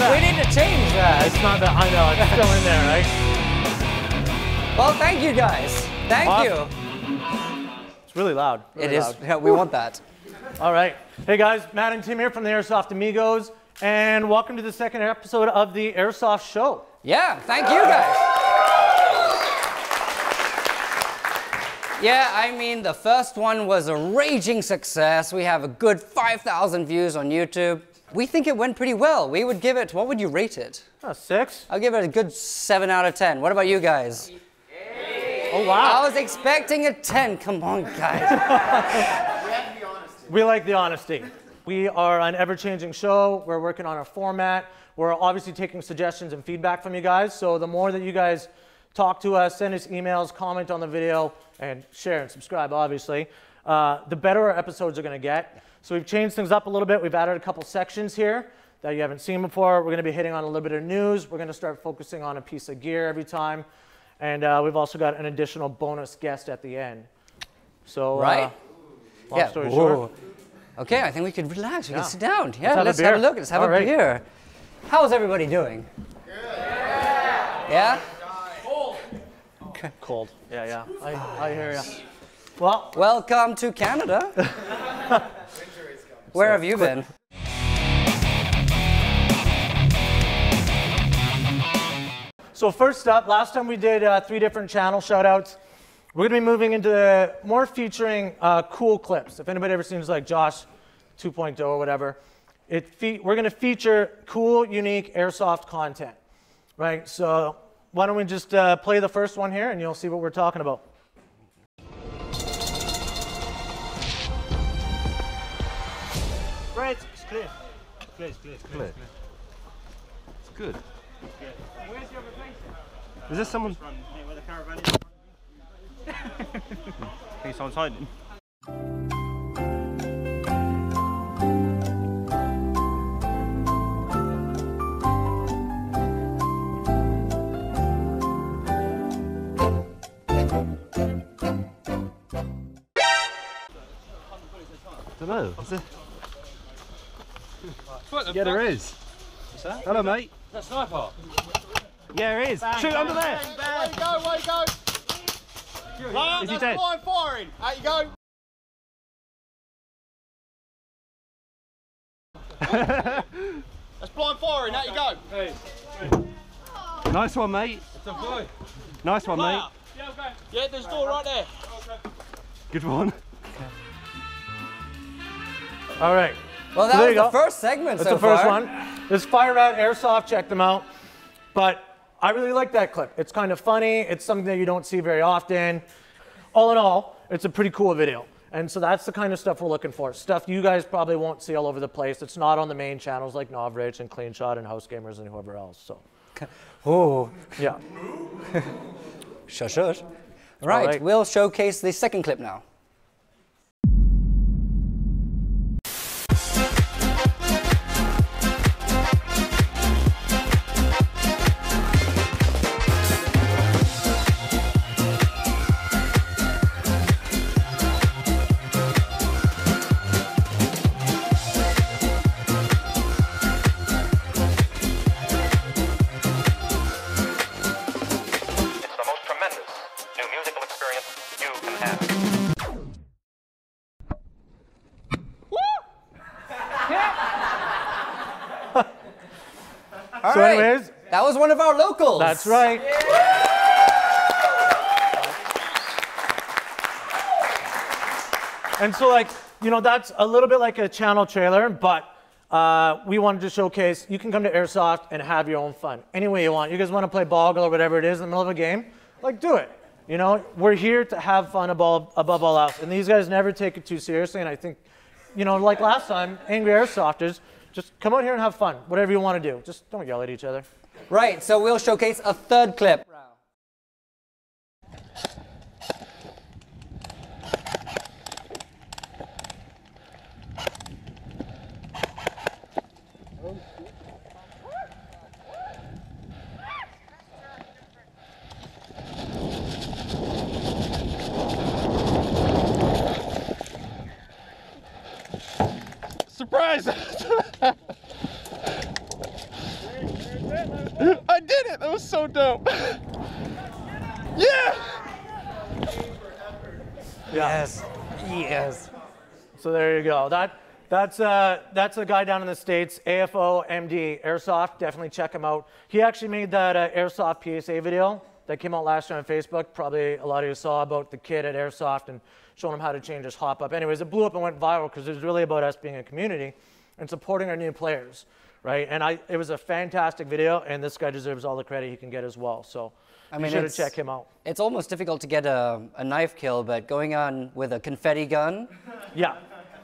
that? We need to change that. It's not that, I know, it's still in there, right? Well, thank you guys. Thank you. It's really loud. Really it is. loud. Yeah, we want that. All right. Hey guys, Matt and Tim here from the Airsoft Amigos, and welcome to the second episode of the Airsoft Show. Yeah, thank you guys. Yeah, I mean, the first one was a raging success. We have a good 5,000 views on YouTube. We think it went pretty well. We would give it, what would you rate it? 6. I'll give it a good 7 out of 10. What about you guys? 8. Oh, wow. I was expecting a 10. Come on, guys. We like the honesty. We are an ever-changing show. We're working on our format. We're obviously taking suggestions and feedback from you guys. So the more that you guys talk to us, send us emails, comment on the video, and share and subscribe, obviously, the better our episodes are going to get. So we've changed things up a little bit. We've added a couple sections here that you haven't seen before. We're going to be hitting on a little bit of news. We're going to start focusing on a piece of gear every time. And we've also got an additional bonus guest at the end. So, right? Long story short. Okay, I think we could relax. We can sit down. Yeah, let's have have a look. Let's have a beer. How's everybody doing? Good. Yeah? Cold. Okay. Cold. Yeah. I hear you. Well, welcome to Canada. Where have you been? So first up, last time we did 3 different channel shout-outs. We're going to be moving into more featuring cool clips. If anybody ever seems like Josh 2.0 or whatever, we're going to feature cool, unique airsoft content, right? So why don't we just play the first one here, and you'll see what we're talking about. Right, it's clear. It's clear. It's good. Where's your replacement? Is this someone? Where the caravan I think someone's hiding. I don't know. Is there? Yeah, there is. What's that? Hello, mate. Is that sniper? Yeah, there is. Bang, Shoot bang, under there. Bang, bang. Way to go, way to go. Is he dead? Blind firing. Out you go. That's blind firing. Out you go. Hey. Nice one, mate. It's a boy. Nice one, mate. Yeah, okay. Yeah, there's a door right there. Good one. All right. Well, that was the first segment That's so the first far. one. This is Rat Airsoft. Check them out. But I really like that clip. It's kind of funny. It's something that you don't see very often. All in all, it's a pretty cool video. And so that's the kind of stuff we're looking for. Stuff you guys probably won't see all over the place. It's not on the main channels like Novrich and Clean Shot and House Gamers and whoever else. So, oh, yeah. Shush. Right, we'll showcase the second clip now. So anyways, that was one of our locals. That's right. And so, like, you know, that's a little bit like a channel trailer, but we wanted to showcase you can come to Airsoft and have your own fun any way you want. You guys want to play boggle or whatever it is in the middle of a game, like, do it. You know, we're here to have fun above all else. And these guys never take it too seriously. And I think, you know, like last time, Angry Airsofters, just come out here and have fun, whatever you want to do. Just don't yell at each other. Right, so we'll showcase a third clip. Surprise! was so dope. Yeah! Yes. Yes. So there you go. That's a guy down in the States, AFO MD Airsoft. Definitely check him out. He actually made that Airsoft PSA video that came out last year on Facebook. Probably a lot of you saw about the kid at Airsoft and showing him how to change his hop up. Anyways, it blew up and went viral because it was really about us being a community and supporting our new players, right? And it was a fantastic video, and this guy deserves all the credit he can get as well. So I mean, you should check him out. It's almost difficult to get a knife kill, but going on with a confetti gun. Yeah.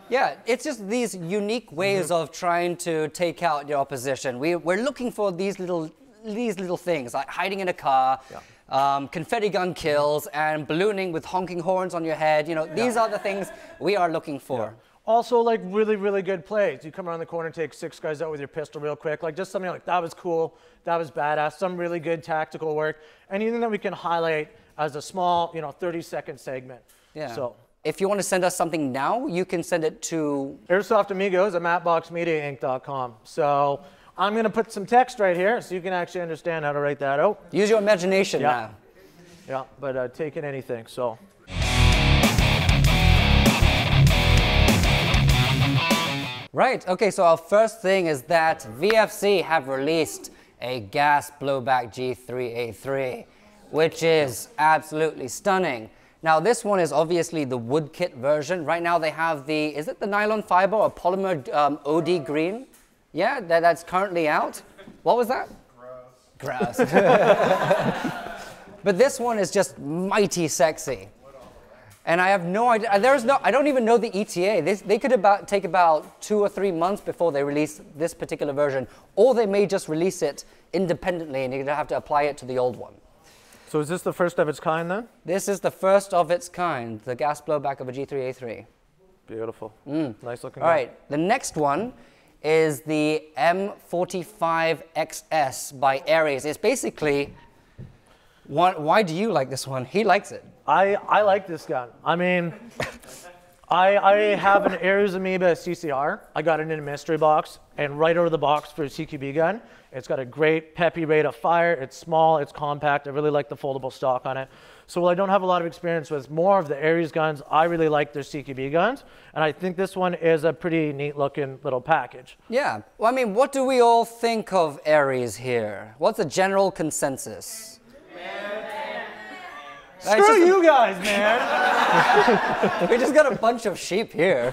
Yeah, it's just these unique ways of trying to take out your opposition. We're looking for these little things, like hiding in a car, confetti gun kills, and ballooning with honking horns on your head. You know, these are the things we are looking for. Yeah. Also, like really, really good plays. You come around the corner, take 6 guys out with your pistol real quick. Like just something like, that was cool, that was badass, some really good tactical work. Anything that we can highlight as a small, 30-second segment. Yeah. So if you want to send us something now, you can send it to Airsoft Amigos at matboxmediainc.com. So I'm going to put some text right here so you can actually understand how to write that out. Use your imagination now. Yeah, but take in anything, so. Right, okay, so our first thing is that VFC have released a gas blowback G3A3, which is absolutely stunning. Now this one is obviously the wood kit version. Right now they have the, is it the nylon fiber or polymer OD green? Yeah, that's currently out. What was that? Gross. But this one is just mighty sexy. And I have no idea, I don't even know the ETA. They could take about 2 or 3 months before they release this particular version, or they may just release it independently and you're gonna have to apply it to the old one. So is this the first of its kind then? This is the first of its kind, the gas blowback of a G3A3. Beautiful. Nice looking. All right, the next one is the M45XS by Ares. It's basically, why do you like this one? He likes it. I like this gun. I mean, I have an Ares Amoeba CCR. I got it in a mystery box, and right out of the box for a CQB gun, it's got a great peppy rate of fire. It's small, it's compact. I really like the foldable stock on it. So while I don't have a lot of experience with more of the Ares guns, I really like their CQB guns, and I think this one is a pretty neat looking little package. Yeah, well, I mean, what do we all think of Ares here? What's the general consensus? Screw you guys, man. We just got a bunch of sheep here.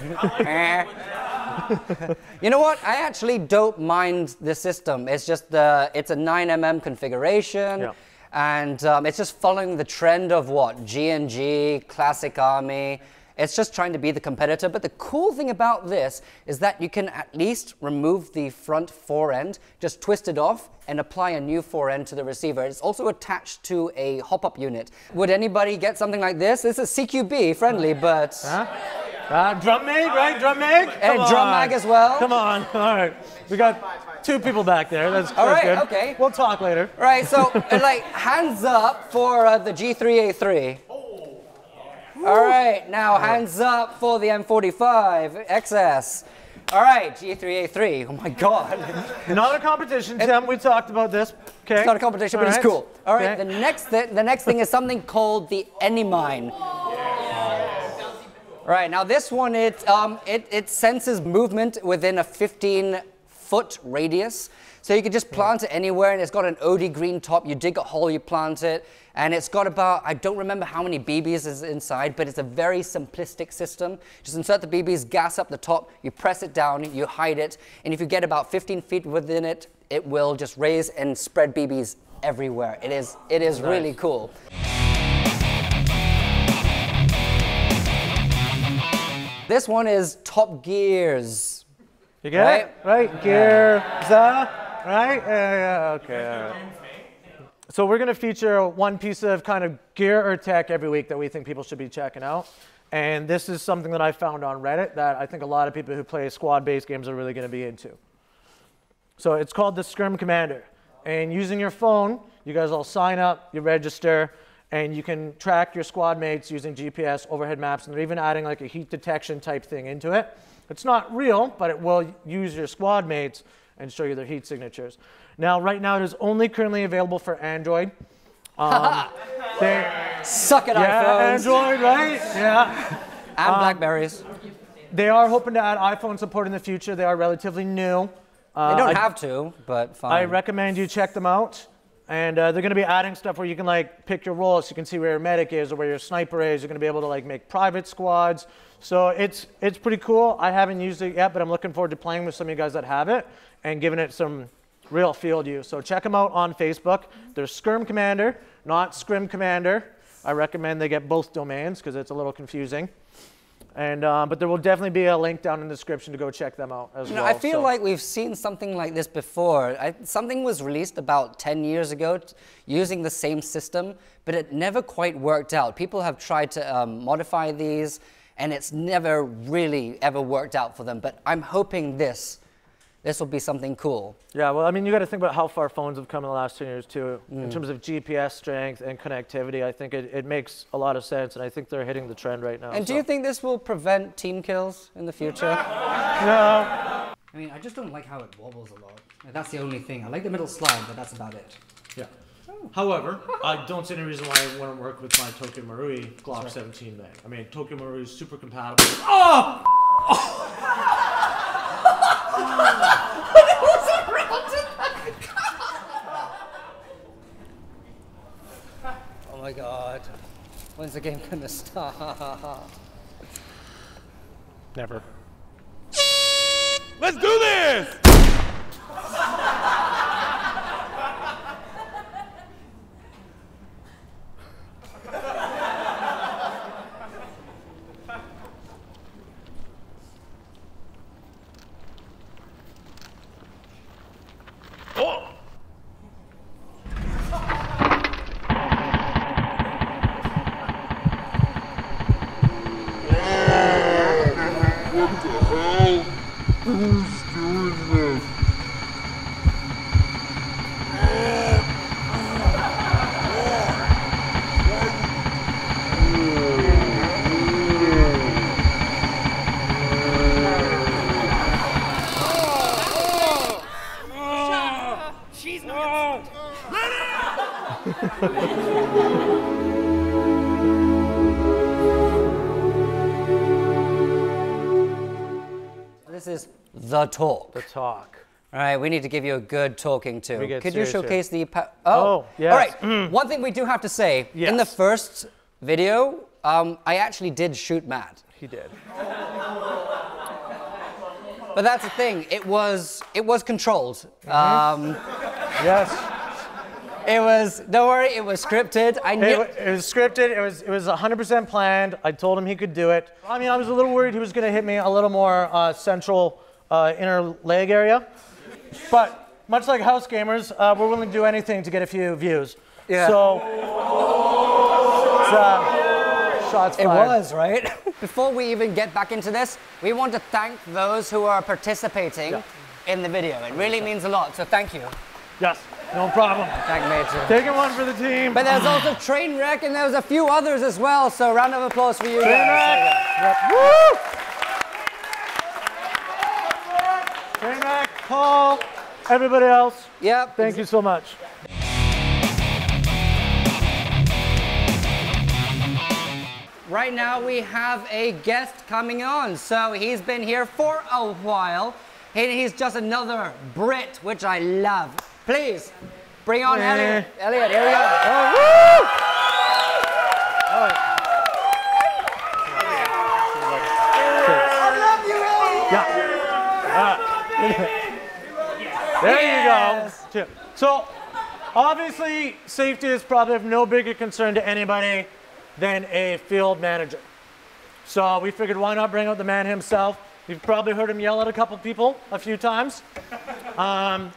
You know what? I actually don't mind the system. It's just it's a 9mm configuration, and it's just following the trend of what? G&G, Classic Army. It's just trying to be the competitor. But the cool thing about this is that you can at least remove the front fore end, just twist it off, and apply a new fore end to the receiver. It's also attached to a hop-up unit. Would anybody get something like this? This is CQB friendly, but... Drum mag, right? Drum mag? And drum mag as well? Come on. All right. We got 2 people back there. That's right, good. Okay. We'll talk later. All right, so like hands up for the G3A3. All right, now hands up for the M45 XS. All right, G3A3. Oh my God. Not a competition, Tim. We talked about this. Okay. It's not a competition, but it's cool. All right, Okay. the next thing is something called the Anymine. All right, now this one, it senses movement within a 15-foot radius. So you can just plant it anywhere, and it's got an OD green top. You dig a hole, you plant it, and it's got about, I don't remember how many BBs is inside, but it's a very simplistic system. Just insert the BBs, gas up the top, you press it down, you hide it, and if you get about 15 feet within it, it will just raise and spread BBs everywhere. It is nice. Really cool. This one is Top Gears. You get it? Right? Gear, right? Yeah, okay, all right. So we're going to feature one piece of kind of gear or tech every week that we think people should be checking out. And this is something that I found on Reddit that I think a lot of people who play squad-based games are really going to be into. So it's called the Skirm Commander. And using your phone, you guys all sign up, you register, and you can track your squad mates using GPS, overhead maps, and they're even adding like a heat detection type thing into it. It's not real, but it will use your squad mates and show you their heat signatures. Now, right now, it is only currently available for Android. Suck it, yeah, iPhones. Android, right? Yeah. And Blackberries. They are hoping to add iPhone support in the future. They are relatively new. They don't have to, but fine. I recommend you check them out. And they're going to be adding stuff where you can like pick your role, so you can see where your medic is or where your sniper is. You're going to be able to like make private squads. So it's pretty cool. I haven't used it yet, but I'm looking forward to playing with some of you guys that have it and giving it some real field use. So check them out on Facebook. There's Skirm Commander, not Skirm Commander. I recommend they get both domains because it's a little confusing. And but there will definitely be a link down in the description to go check them out as well. I feel like we've seen something like this before. Something was released about 10 years ago using the same system, but it never quite worked out. People have tried to modify these, and it's never really ever worked out for them. But I'm hoping this will be something cool. Yeah, well, I mean, you got to think about how far phones have come in the last 10 years, too. In terms of GPS strength and connectivity, I think it makes a lot of sense, and I think they're hitting the trend right now. And do you think this will prevent team kills in the future? No. I mean, I just don't like how it wobbles a lot. Like, that's the only thing. I like the middle slide, but that's about it. Yeah. However, I don't see any reason why I wouldn't work with my Tokyo Marui Glock 17 mag. I mean, Tokyo Marui is super compatible. Oh! Oh my god. When's the game gonna start? Never. Let's do this! This is the talk. The talk. All right, we need to give you a good talking to. Could you showcase the... Oh, yes. All right, one thing we do have to say, in the first video, I actually did shoot Matt. He did. But that's the thing, it was controlled. Yes. It was, don't worry, it was scripted. I knew it was scripted, it was 100% planned. I told him he could do it. I mean, I was a little worried he was gonna hit me a little more central inner leg area. But much like house gamers, we're willing to do anything to get a few views. Yeah. So, shots fired. It was, right? Before we even get back into this, we want to thank those who are participating in the video. It really means a lot, so thank you. Yes, no problem. Thank you, Major. Taking one for the team. But there's also Trainwreck, and there's a few others as well, so round of applause for you guys. Yep. Woo! Trainwreck, Paul, everybody else. Yep. Thank you so much. Right now we have a guest coming on, so he's been here for a while. He's just another Brit, which I love. Please, bring on Elliott. Elliott, here we go. Oh, woo! All right. I love you, Elliott. Yeah. There you go. So, obviously, safety is probably of no bigger concern to anybody than a field manager. So we figured why not bring out the man himself. You've probably heard him yell at a couple people a few times.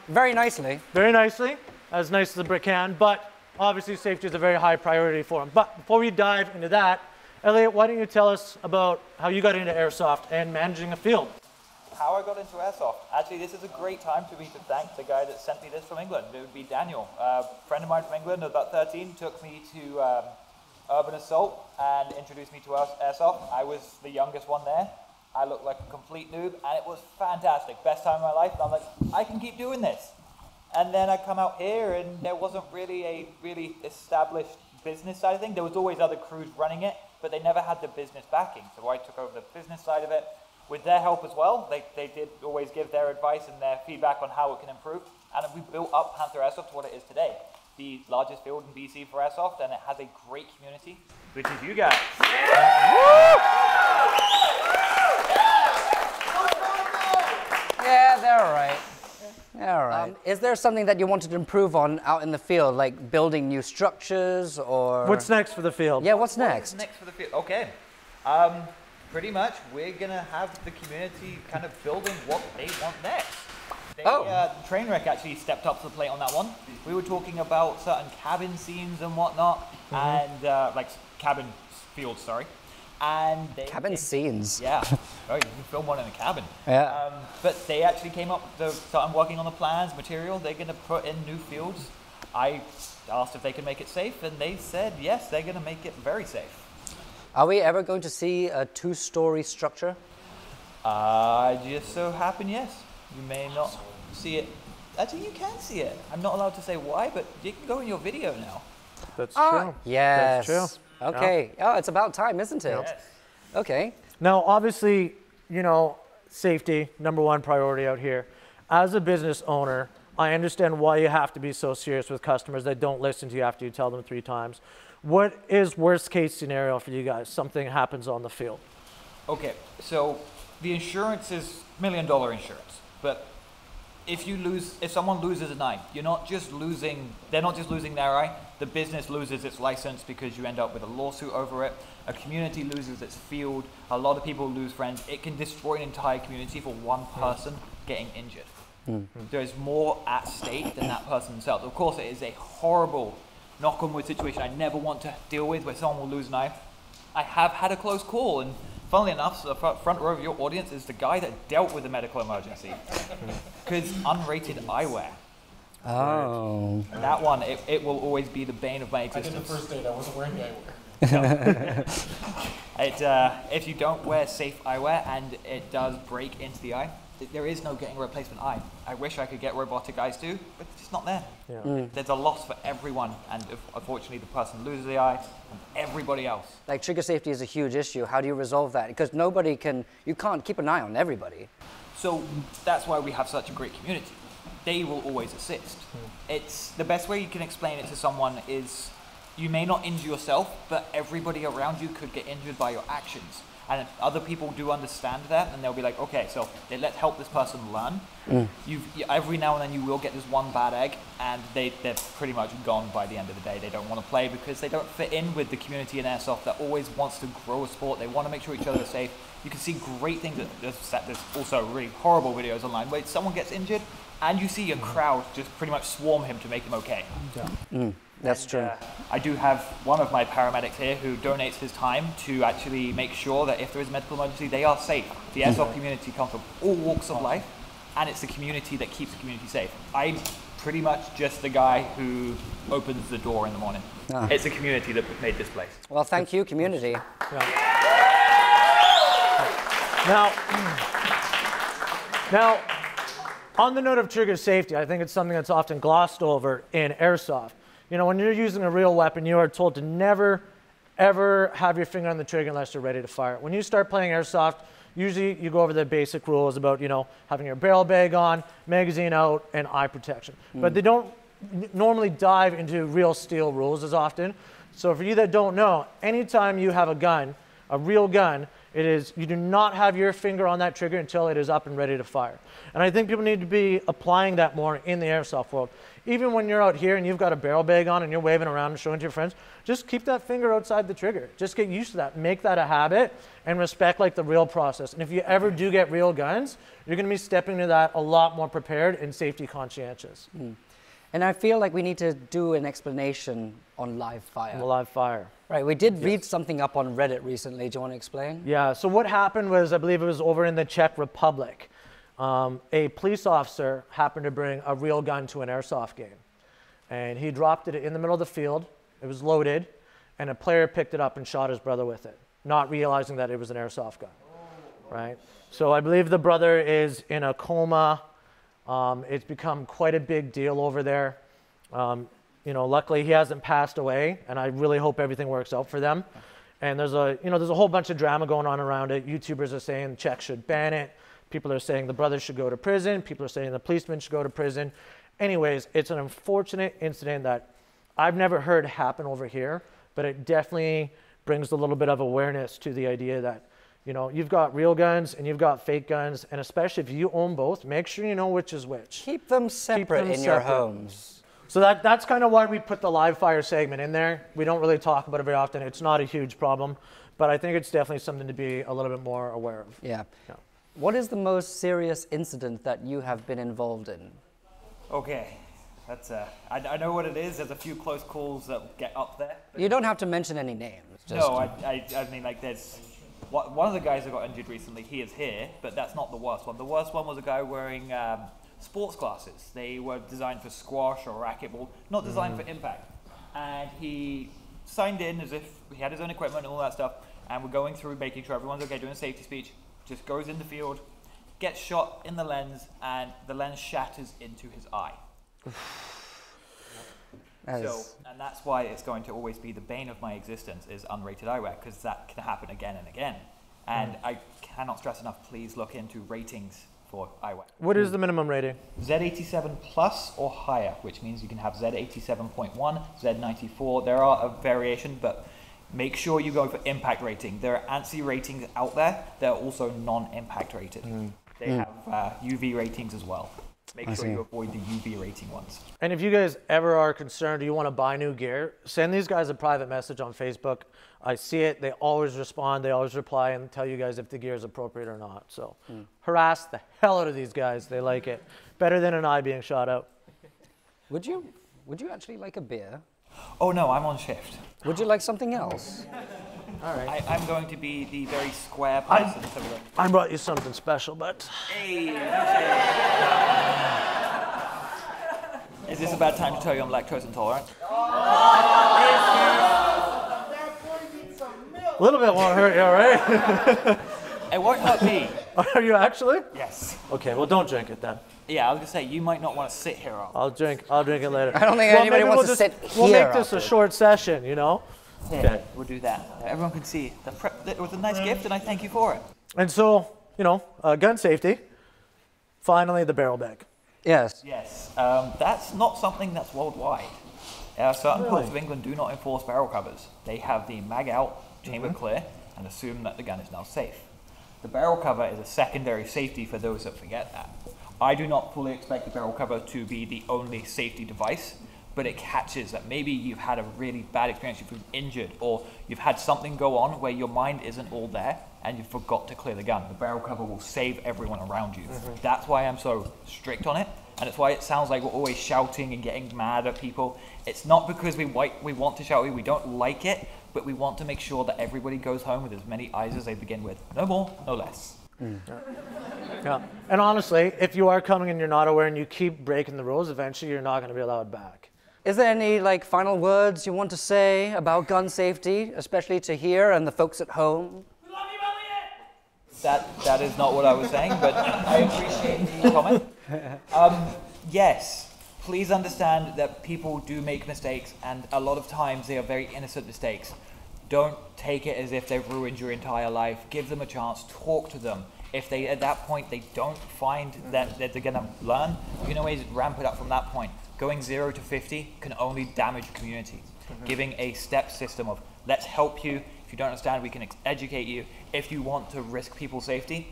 Very nicely. Very nicely, as nice as a brick can, but obviously safety is a very high priority for him. But before we dive into that, Elliott, why don't you tell us about how you got into airsoft and managing a field? How I got into airsoft. Actually, this is a great time for me to thank the guy that sent me this from England. It would be Daniel. A friend of mine from England, about 13, took me to Urban Assault and introduced me to airsoft. I was the youngest one there. I looked like a complete noob, and it was fantastic. Best time of my life. And I'm like, I can keep doing this. And then I come out here and there wasn't really a really established business side of things. There was always other crews running it, but they never had the business backing. So I took over the business side of it with their help as well. They did always give their advice and their feedback on how it can improve. And we built up Panther Airsoft to what it is today. The largest field in BC for Airsoft, and it has a great community, which is you guys. Yeah, they're all right. All right. Is there something that you wanted to improve on out in the field, like building new structures or? What's next for the field? Yeah, what's next? What's next for the field? Okay. Pretty much, we're gonna have the community kind of building what they want next. Trainwreck actually stepped up to the plate on that one. We were talking about certain cabin scenes and whatnot, and like cabin fields, sorry. And cabin scenes. Yeah. Oh, you can film one in a cabin. Yeah. But they actually came up. Started working on the plans, material. They're going to put in new fields. I asked if they could make it safe, and they said yes. They're going to make it very safe. Are we ever going to see a 2-story structure? Just so happen, yes. You may not see it. Actually, you can see it. I'm not allowed to say why, but you can go in your video now. That's true. Yes. That's true. Okay. Yeah. Oh, it's about time, isn't it? Yes. Okay. Now, obviously, you know, safety, #1 priority out here. As a business owner, I understand why you have to be so serious with customers that don't listen to you after you tell them 3 times. What is worst case scenario for you guys? Something happens on the field. Okay, so the insurance is $1 million insurance, but if someone loses an eye, they're not just losing their eye, the business loses its license because you end up with a lawsuit over it, a community loses its field, a lot of people lose friends. It can destroy an entire community for one person getting injured. There's more at stake than that person themselves. Of course, it is a horrible knock-on-wood situation I never want to deal with, where someone will lose an eye. I have had a close call, and funnily enough, the front row of your audience is the guy that dealt with the medical emergency. Because unrated eyewear. Oh. That one, it will always be the bane of my existence. I did the first date, I wasn't wearing eyewear. If you don't wear safe eyewear and it does break into the eye, there is no getting a replacement eye. I wish I could get robotic eyes too, but it's just not there. Yeah. There's a loss for everyone, and unfortunately the person loses the eye, and everybody else. Like trigger safety is a huge issue. How do you resolve that? Because you can't keep an eye on everybody. So that's why we have such a great community. They will always assist. It's the best way you can explain it to someone is you may not injure yourself, but everybody around you could get injured by your actions. And if other people do understand that, and they'll be like, okay, so let's help this person learn. Every now and then you will get this one bad egg, and they're pretty much gone by the end of the day. They don't want to play because they don't fit in with the community in Airsoft that always wants to grow a sport. They want to make sure each other are safe. You can see great things. There's also really horrible videos online where someone gets injured, and you see a crowd just pretty much swarm him to make him okay. That's true. I do have one of my paramedics here who donates his time to actually make sure that if there is a medical emergency, they are safe. The Airsoft community comes from all walks of life, and it's the community that keeps the community safe. I'm pretty much just the guy who opens the door in the morning. It's the community that made this place. Well, thank you, community. Now, on the note of trigger safety, I think it's something that's often glossed over in Airsoft. You know, when you're using a real weapon, you are told to never, ever have your finger on the trigger unless you're ready to fire. When you start playing Airsoft, usually you go over the basic rules about, you know, having your barrel bag on, magazine out, and eye protection. But they don't normally dive into real steel rules as often. So for you that don't know, anytime you have a gun, a real gun, it is, you do not have your finger on that trigger until it is up and ready to fire. And I think people need to be applying that more in the Airsoft world. Even when you're out here and you've got a barrel bag on and you're waving around and showing to your friends, just keep that finger outside the trigger. Just get used to that. Make that a habit and respect like the real process. And if you ever do get real guns, you're going to be stepping into that a lot more prepared and safety conscientious. And I feel like we need to do an explanation on live fire. Live fire. Right, we did read something up on Reddit recently. Do you want to explain? Yeah, so what happened was, I believe it was over in the Czech Republic. A police officer happened to bring a real gun to an Airsoft game. And he dropped it in the middle of the field. It was loaded. And a player picked it up and shot his brother with it, not realizing that it was an Airsoft gun. Right? So I believe the brother is in a coma It's become quite a big deal over there. You know, luckily he hasn't passed away, and I really hope everything works out for them. And there's a whole bunch of drama going on around it. YouTubers are saying Czech should ban it. People are saying the brothers should go to prison. People are saying the policemen should go to prison. Anyways, it's an unfortunate incident that I've never heard happen over here, but it definitely brings a little bit of awareness to the idea that, you know, you've got real guns and you've got fake guns, and especially if you own both, make sure you know which is which. Keep them separate in your homes. So that's kind of why we put the live fire segment in there. We don't really talk about it very often. It's not a huge problem, but I think it's definitely something to be a little bit more aware of. Yeah. What is the most serious incident that you have been involved in? Okay, that's I know what it is. There's a few close calls that get up there. You don't have to mention any names. Just No, I mean, like, there's one of the guys that got injured recently. He is here, but that's not the worst one. The worst one was a guy wearing sports glasses. They were designed for squash or racquetball, not designed for impact. And he signed in as if he had his own equipment and all that stuff, and we're going through making sure everyone's okay, doing a safety speech. Just goes in the field, gets shot in the lens, and the lens shatters into his eye. And that's why it's going to always be the bane of my existence is unrated eyewear, because that can happen again and again. And I cannot stress enough, please look into ratings for eyewear. What is the minimum rating? Z87 plus or higher, which means you can have Z87.1, Z94. There are a variation, but make sure you go for impact rating. There are ANSI ratings out there. They're also non-impact rated. They have UV ratings as well. Make sure you avoid the UV rating ones. And if you guys ever are concerned or you want to buy new gear, send these guys a private message on Facebook. I see it. They always respond. They always reply and tell you guys if the gear is appropriate or not. So harass the hell out of these guys. They like it. Better than an eye being shot out. Would you actually like a beer? Oh no, I'm on shift. Would you like something else? All right. I'm going to be the very square person. I brought you something special, but... Hey, is this a bad time to tell you I'm lactose intolerant? A little bit won't hurt you, all right? It won't hurt me. Are you actually? Yes. Okay, well, don't drink it then. Yeah, I was going to say, you might not want to sit here after. I'll drink it later. I don't think anybody wants to sit here. We'll make this a short session, you know? Yeah, okay. We'll do that. Everyone can see. It was a nice gift, and I thank you for it. And so, you know, gun safety. Finally, the barrel bag. Yes. Yes. That's not something that's worldwide. Certain parts of England do not enforce barrel covers. They have the mag out, chamber clear, and assume that the gun is now safe. The barrel cover is a secondary safety for those that forget that. I do not fully expect the barrel cover to be the only safety device, but it catches that maybe you've had a really bad experience, you've been injured, or you've had something go on where your mind isn't all there and you forgot to clear the gun. The barrel cover will save everyone around you. That's why I'm so strict on it, and it's why it sounds like we're always shouting and getting mad at people. It's not because we want to shout, we don't like it, but we want to make sure that everybody goes home with as many eyes as they begin with. No more, no less. Yeah. And honestly, if you are coming and you're not aware and you keep breaking the rules, eventually you're not going to be allowed back. Is there any final words you want to say about gun safety, especially to here and the folks at home? We love you, Elliott! That is not what I was saying, but I appreciate the comment. Yes, please understand that people do make mistakes, and a lot of times they are very innocent mistakes. Don't take it as if they've ruined your entire life. Give them a chance, talk to them. If they, at that point, they don't find that they're going to learn, you can always ramp it up from that point. Going 0 to 50 can only damage community. Giving a step system of, let's help you. If you don't understand, we can educate you. If you want to risk people's safety,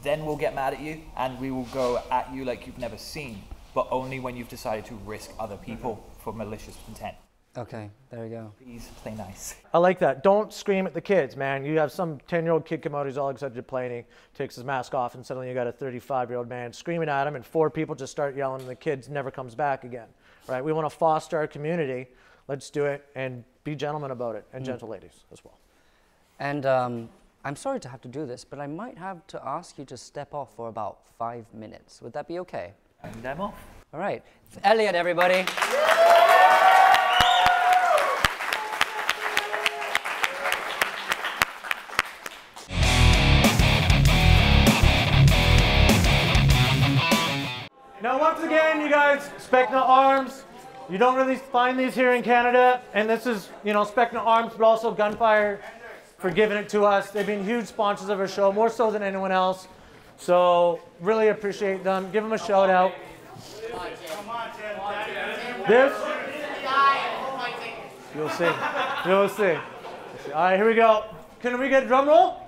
then we'll get mad at you and we will go at you like you've never seen, but only when you've decided to risk other people for malicious intent. Okay, there you go. Please play nice. I like that. Don't scream at the kids, man. You have some 10-year-old kid come out, he's all excited to play, and he takes his mask off, and suddenly you got a 35-year-old man screaming at him, and 4 people just start yelling, and the kid never comes back again. Right? We want to foster our community. Let's do it, and be gentlemen about it, and gentle ladies as well. And I'm sorry to have to do this, but I might have to ask you to step off for about 5 minutes. Would that be okay? I'm off. All right. Elliott, everybody. Now Specna Arms. You don't really find these here in Canada, and this is, you know, Specna Arms, but also Gunfire for giving it to us. They've been huge sponsors of our show, more so than anyone else. So really appreciate them. Give them a shout out. This, you'll see. You'll see. All right, here we go. Can we get a drum roll?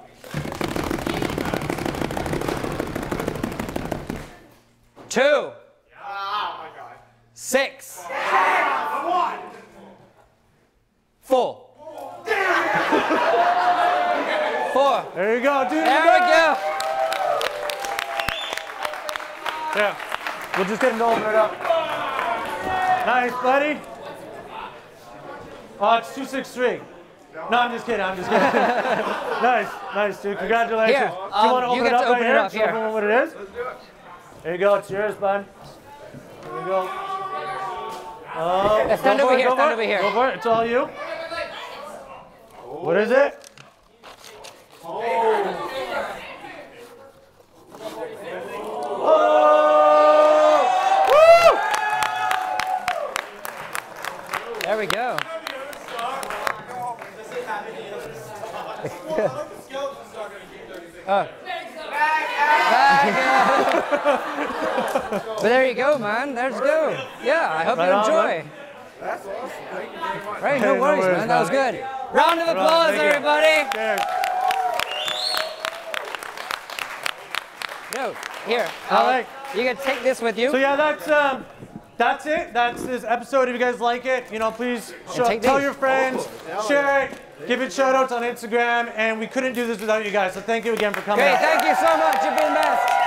2. 6. 4. 4. There you go, dude. There we go. Yeah. We'll just get him to open it up. Nice, buddy. Oh, it's 263. No, I'm just kidding. I'm just kidding. Nice, dude. Congratulations. Here, Do you want to open it up right here? Show everyone what it is. There you go. It's yours, bud. There we go. Oh, stand over here. Stand over here. Go for it. It's all you. What is it? There we go. But there you go, man. Let's go. Yeah, I hope you enjoy. Right, no worries, man. That was good. Round of applause, everybody. Yo, here. You can take this with you. So yeah, that's it. That's this episode. If you guys like it, you know, please tell your friends, share it, give it shout outs on Instagram, and we couldn't do this without you guys. So thank you again for coming. Great, thank you so much. You've been best.